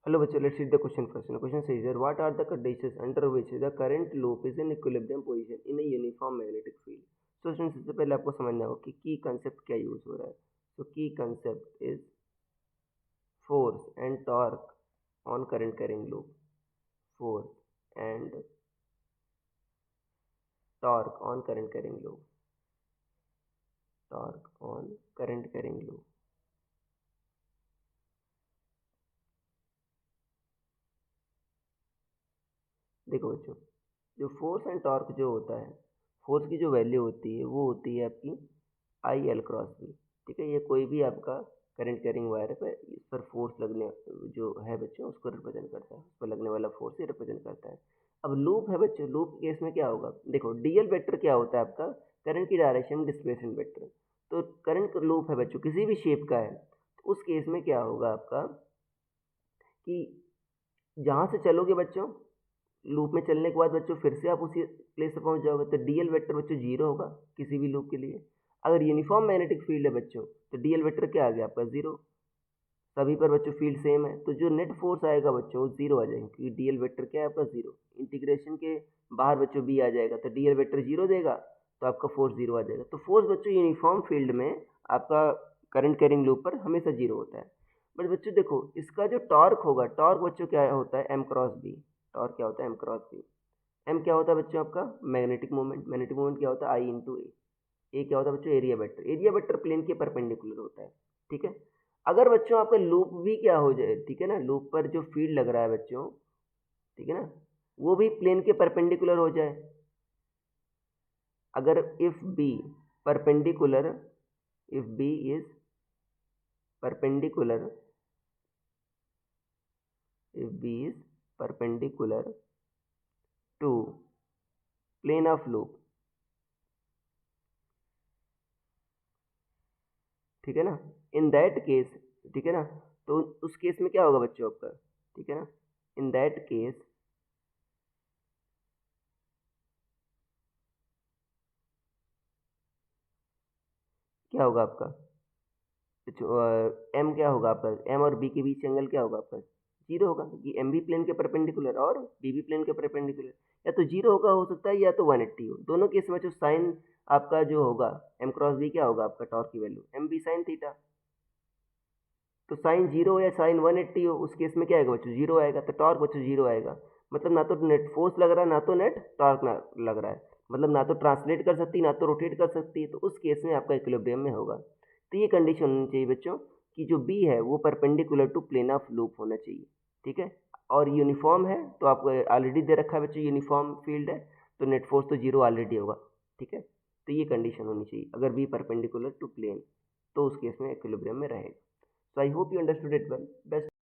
Hello, bachcho, let's read the question first. The question says here, what are the conditions under which the current loop is in equilibrium position in a uniform magnetic field? So students, सबसे पहले आपको समझना होगा कि की concept क्या use हो रहा है. So key concept is force and torque on current carrying loop. Force and torque on current carrying loop. Torque on current carrying loop. देखो बच्चों, जो फोर्स एंड टॉर्क जो होता है, फोर्स की जो वैल्यू होती है वो होती है आपकी आई एल क्रॉस बी. ठीक है, ये कोई भी आपका करंट कैरिंग वायर पे इस पर फोर्स लगने जो है बच्चों उसको रिप्रेजेंट करता है, उस पर लगने वाला फोर्स ही रिप्रेजेंट करता है. अब लूप है बच्चों, लूप के केस में क्या होगा, देखो डीएल वेक्टर क्या होता है आपका, करंट की डायरेक्शन डिस्प्लेसमेंट वेक्टर. तो करंट लूप है बच्चों किसी भी शेप का है, तो उस केस में क्या होगा आपका कि जहाँ से चलोगे बच्चों, लूप में चलने के बाद बच्चों फिर से आप उसी प्लेस पे पहुंच जाओगे, तो डीएल वेक्टर बच्चों जीरो होगा किसी भी लूप के लिए. अगर यूनिफॉर्म मैग्नेटिक फील्ड है बच्चों, तो डीएल वेक्टर क्या आ गया आपका जीरो. सभी पर बच्चों फील्ड सेम है, तो जो नेट फोर्स आएगा बच्चों वो जीरो आ जाएगा, क्योंकि डीएल वेक्टर क्या है आपका जीरो. इंटीग्रेशन के बाहर बच्चों बी आ जाएगा, तो डीएल वेक्टर जीरो देगा, तो आपका फोर्स जीरो आ जाएगा. तो फोर्स बच्चों यूनिफॉर्म फील्ड में आपका करंट कैरिंग लूप पर हमेशा जीरो होता है. बट बच्चों देखो इसका जो टॉर्क होगा, टॉर्क बच्चों क्या होता है, एम क्रॉस बी. टॉर्क क्या होता है, एम क्रॉस बी. एम क्या होता है बच्चों आपका मैग्नेटिक मोमेंट. मैग्नेटिक मोमेंट क्या होता है, आई इंटू ए. ए क्या होता है बच्चों, area vector. Area vector plane के परपेंडिकुलर होता है. ठीक है, अगर बच्चों आपका लूप भी क्या हो जाए, ठीक है ना, लूप पर जो फील्ड लग रहा है बच्चों, ठीक है ना, वो भी प्लेन के परपेंडिकुलर हो जाए. अगर if B perpendicular, if B is perpendicular, if B is perpendicular to plane of loop, ठीक है ना, इन दैट केस, ठीक है ना, तो उस केस में क्या होगा बच्चों आपका, ठीक है ना, इन दैट केस क्या होगा आपका, एम क्या होगा आपका, एम और बी के बीच एंगल क्या होगा आपका, जीरो होगा, क्योंकि एम भी प्लेन के परपेंडिकुलर और बी भी प्लेन के परपेंडिकुलर. या तो जीरो होगा, हो सकता है, या तो 180 हो. दोनों केस में जो साइन आपका जो होगा एम क्रॉस बी क्या होगा आपका, टॉर्क की value M B sine theta. तो साइन जीरो या साइन 180 हो, उस केस में क्या आएगा बच्चों, जीरो आएगा. तो टॉर्क बच्चों जीरो आएगा. मतलब ना तो नेट फोर्स लग रहा है, ना तो नेट टॉर्क ना लग रहा है. मतलब ना तो ट्रांसलेट कर सकती है, ना तो रोटेट कर सकती है. तो उस केस में आपका इक्विलिब्रियम में होगा. तो ये कंडीशन होनी चाहिए बच्चों कि जो बी है वो perpendicular to plane of loop होना चाहिए. ठीक है, और यूनिफॉर्म है, तो आपको ऑलरेडी दे रखा है बच्चों यूनिफॉर्म फील्ड है, तो नेट फोर्स तो जीरो ऑलरेडी होगा. ठीक है, तो ये कंडीशन होनी चाहिए अगर बी परपेंडिकुलर टू प्लेन, तो उस केस में इक्विलिब्रियम में रहेगा. So I hope you understood it well. Best